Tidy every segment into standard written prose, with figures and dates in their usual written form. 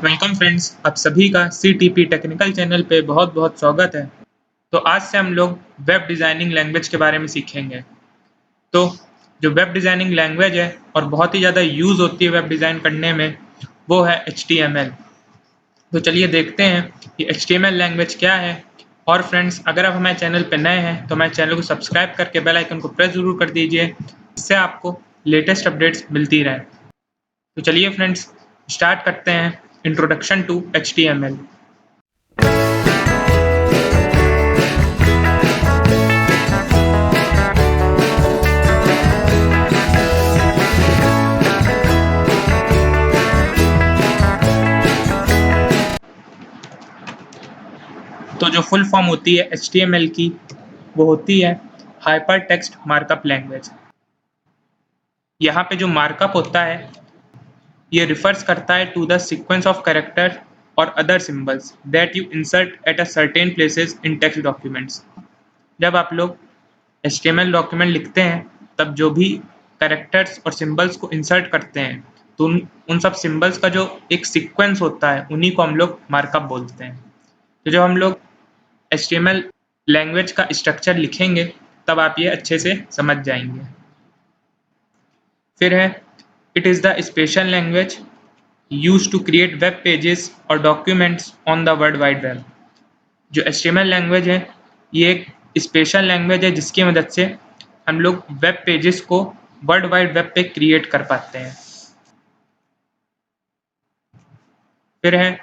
Welcome friends, आप सभी का CTP टेक्निकल चैनल पे बहुत बहुत स्वागत है। तो आज से हम लोग वेब डिज़ाइनिंग लैंग्वेज के बारे में सीखेंगे। तो जो वेब डिज़ाइनिंग लैंग्वेज है और बहुत ही ज़्यादा यूज़ होती है वेब डिज़ाइन करने में, वो है HTML। तो चलिए देखते हैं कि HTML लैंग्वेज क्या है। और फ्रेंड्स, अगर आप हमारे चैनल पर नए हैं तो हमारे चैनल को सब्सक्राइब करके बेल आइकन को प्रेस ज़रूर कर दीजिए, इससे आपको लेटेस्ट अपडेट्स मिलती रहे। तो चलिए फ्रेंड्स, स्टार्ट करते हैं इंट्रोडक्शन टू HTML। तो जो फुल फॉर्म होती है HTML की, वो होती है हाइपर टेक्स्ट मार्कअप लैंग्वेज। यहाँ पे जो मार्कअप होता है, ये रिफर्स करता है to the sequence of character और other symbols that you insert at a certain places in text documents. जब आप लोग HTML डॉक्यूमेंट लिखते हैं, तब जो भी कैरेक्टर्स और सिंबल्स को इंसर्ट करते हैं, तो उन सब सिंबल्स का जो एक सीक्वेंस होता है, उन्हीं को हम लोग मार्कअप बोलते हैं। तो जब हम लोग HTML लैंग्वेज का स्ट्रक्चर लिखेंगे, तब आप ये अच्छे से समझ जाएंगे। फिर है, it is the special language use to create web pages और documents on the world wide web. जो HTML लैंग्वेज है, ये एक स्पेशल लैंग्वेज है जिसकी मदद से हम लोग वेब पेजेस को वर्ल्ड वाइड वेब पे क्रिएट कर पाते हैं। फिर है,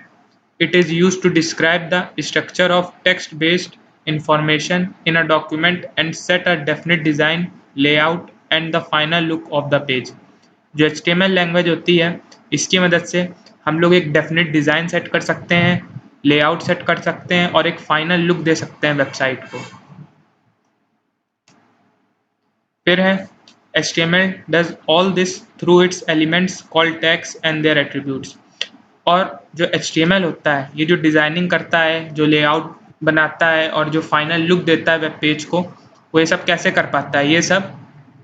it is used to describe the structure of text-based information in a document and set a definite design, layout and the final look of the page। जो HTML language होती है, इसकी मदद से हम लोग एक डेफिनेट डिज़ाइन सेट कर सकते हैं, लेआउट सेट कर सकते हैं और एक फाइनल लुक दे सकते हैं वेबसाइट को। फिर है, HTML does all this through its elements called tags and their attributes। और जो HTML होता है, ये जो डिज़ाइनिंग करता है, जो लेआउट बनाता है और जो फाइनल लुक देता है वेब पेज को, वो ये सब कैसे कर पाता है? ये सब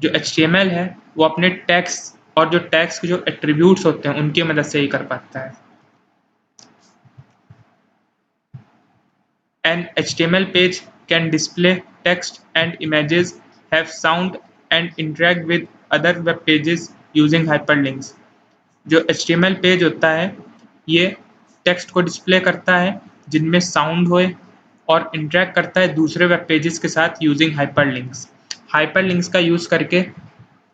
जो HTML है, वो अपने टैग्स और जो टैग्स के जो एट्रीब्यूट्स होते हैं, उनकी मदद से ही कर पाता है। An HTML page can display text and images, have sound and interact with other web pages using hyperlinks। जो HTML पेज होता है, ये टेक्स्ट को डिस्प्ले करता है जिनमें साउंड होए और इंटरेक्ट करता है दूसरे वेब पेजेस के साथ यूजिंग हाइपरलिंक्स। हाइपरलिंक्स का यूज़ करके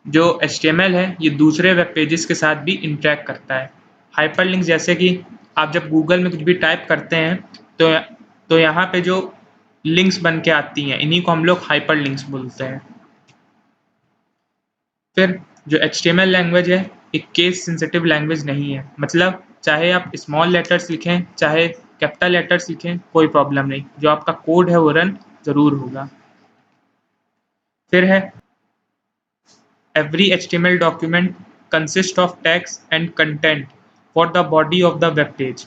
जो HTML है, ये दूसरे वेब पेजेस के साथ भी इंटरेक्ट करता है। हाइपरलिंक्स जैसे कि आप जब गूगल में कुछ भी टाइप करते हैं, तो यहाँ पे जो लिंक्स बन के आती हैं, इन्हीं को हम लोग हाइपरलिंक्स बोलते हैं। फिर जो HTML लैंग्वेज है, एक केस सेंसिटिव लैंग्वेज नहीं है। मतलब चाहे आप स्मॉल लेटर्स लिखें, चाहे कैपिटल लेटर्स लिखें, कोई प्रॉब्लम नहीं, जो आपका कोड है वो रन ज़रूर होगा। फिर है, every HTML document consist of tags and content for the body of the web page.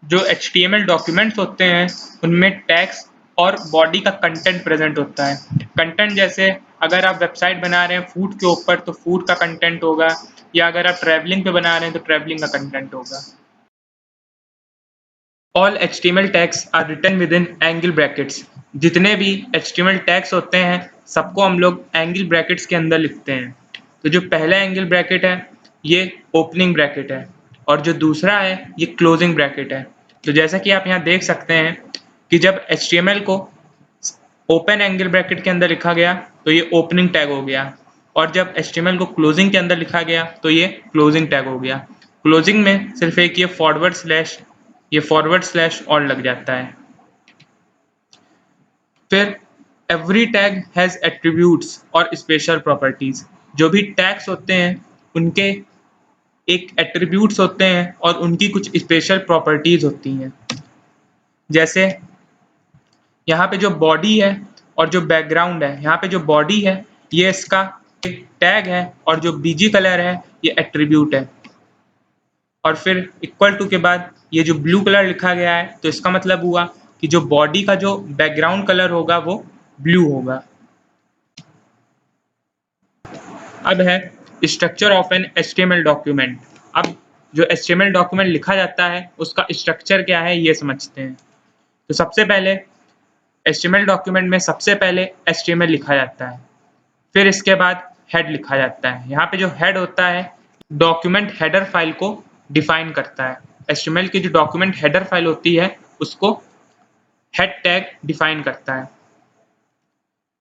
जो HTML डॉक्यूमेंट्स होते हैं, उनमें टैग्स और बॉडी का कंटेंट प्रेजेंट होता है। कंटेंट जैसे अगर आप वेबसाइट बना रहे हैं फूड के ऊपर, तो फूड का कंटेंट होगा, या अगर आप ट्रैवलिंग पे बना रहे हैं तो ट्रैवलिंग का कंटेंट होगा। All HTML tags are written within angle brackets. जितने भी HTML टैग्स होते हैं, सबको हम लोग एंगल ब्रैकेट्स के अंदर लिखते हैं। तो जो पहला एंगल ब्रैकेट है, ये ओपनिंग ब्रैकेट है, और जो दूसरा है, ये क्लोजिंग ब्रैकेट है। तो जैसा कि आप यहाँ देख सकते हैं कि जब HTML को ओपन एंगल ब्रैकेट के अंदर लिखा गया, तो ये ओपनिंग टैग हो गया, और जब HTML को क्लोजिंग के अंदर लिखा गया, तो ये क्लोजिंग टैग हो गया। क्लोजिंग में सिर्फ एक ये फॉरवर्ड स्लैश और लग जाता है। फिर एवरी टैग हैज़ एट्रीब्यूट्स और स्पेशल प्रॉपर्टीज। जो भी टैग्स होते हैं, उनके एक एट्रीब्यूट्स होते हैं और उनकी कुछ स्पेशल प्रॉपर्टीज होती हैं। जैसे यहाँ पे जो बॉडी है और जो बैकग्राउंड है, यहाँ पे जो बॉडी है, ये इसका एक टैग है, और जो बीजी कलर है, ये एट्रीब्यूट है। और फिर इक्वल टू के बाद ये जो ब्लू कलर लिखा गया है, तो इसका मतलब हुआ कि जो बॉडी का जो बैकग्राउंड कलर होगा, वो ब्लू होगा। अब है structure of an HTML document. अब जो HTML डॉक्यूमेंट लिखा जाता है उसका स्ट्रक्चर क्या है ये समझते हैं। तो सबसे पहले HTML डॉक्यूमेंट में सबसे पहले HTML लिखा जाता है, फिर इसके बाद हेड लिखा जाता है। यहाँ पे जो हेड होता है डॉक्यूमेंट हेडर फाइल को डिफाइन करता है। HTML की जो डॉक्यूमेंट हेडर फाइल होती है उसको हेड टैग डिफाइन करता है।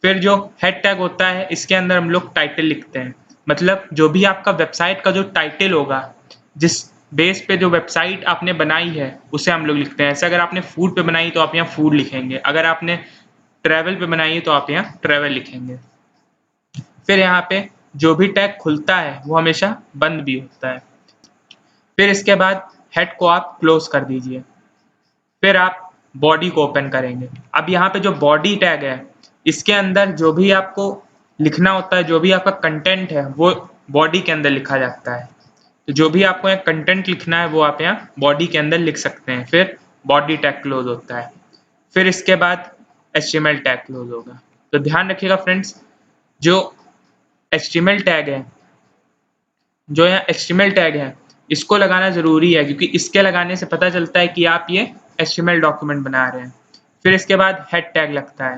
फिर जो हेड टैग होता है इसके अंदर हम लोग टाइटल लिखते हैं, मतलब जो भी आपका वेबसाइट का जो टाइटल होगा, जिस बेस पे जो वेबसाइट आपने बनाई है उसे हम लोग लिखते हैं। ऐसे अगर आपने फूड पे बनाई तो आप यहाँ फूड लिखेंगे, अगर आपने ट्रैवल पे बनाई है तो आप यहाँ ट्रैवल लिखेंगे। फिर यहाँ पे जो भी टैग खुलता है वो हमेशा बंद भी होता है। फिर इसके बाद हेड को आप क्लोज कर दीजिए, फिर आप बॉडी को ओपन करेंगे। अब यहाँ पे जो बॉडी टैग है इसके अंदर जो भी आपको लिखना होता है, जो भी आपका कंटेंट है वो बॉडी के अंदर लिखा जाता है। तो जो भी आपको यहाँ कंटेंट लिखना है वो आप यहाँ बॉडी के अंदर लिख सकते हैं। फिर बॉडी टैग क्लोज होता है, फिर इसके बाद HTML टैग क्लोज होगा। तो ध्यान रखिएगा फ्रेंड्स, जो HTML टैग है, जो यहाँ HTML टैग है इसको लगाना ज़रूरी है, क्योंकि इसके लगाने से पता चलता है कि आप ये HTML डॉक्यूमेंट बना रहे हैं। फिर इसके बाद हेड टैग लगता है,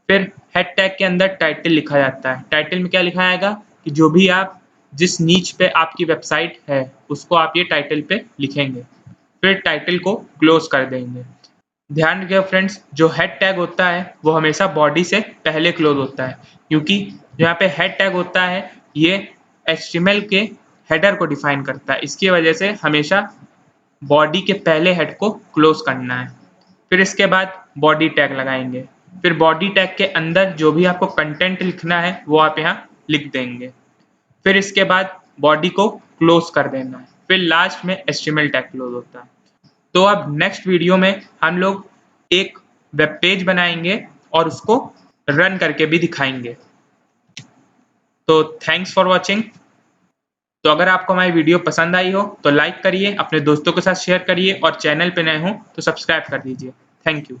फिर हेड टैग के अंदर टाइटल लिखा जाता है। टाइटल में क्या लिखा आएगा कि जो भी आप जिस नीच पे आपकी वेबसाइट है उसको आप ये टाइटल पे लिखेंगे, फिर टाइटल को क्लोज कर देंगे। ध्यान रखिएगा फ्रेंड्स, जो हेड टैग होता है वो हमेशा बॉडी से पहले क्लोज होता है, क्योंकि जो यहाँ पे हेड टैग होता है ये HTML के हेडर को डिफाइन करता है। इसकी वजह से हमेशा बॉडी के पहले हेड को क्लोज करना है। फिर इसके बाद बॉडी टैग लगाएंगे, फिर बॉडी टैग के अंदर जो भी आपको कंटेंट लिखना है वो आप यहाँ लिख देंगे। फिर इसके बाद बॉडी को क्लोज कर देना है, फिर लास्ट में HTML टैग क्लोज होता है। तो अब नेक्स्ट वीडियो में हम लोग एक वेब पेज बनाएंगे और उसको रन करके भी दिखाएंगे। तो थैंक्स फॉर वॉचिंग। तो अगर आपको हमारी वीडियो पसंद आई हो तो लाइक करिए, अपने दोस्तों के साथ शेयर करिए और चैनल पे नए हो तो सब्सक्राइब कर दीजिए। Thank you.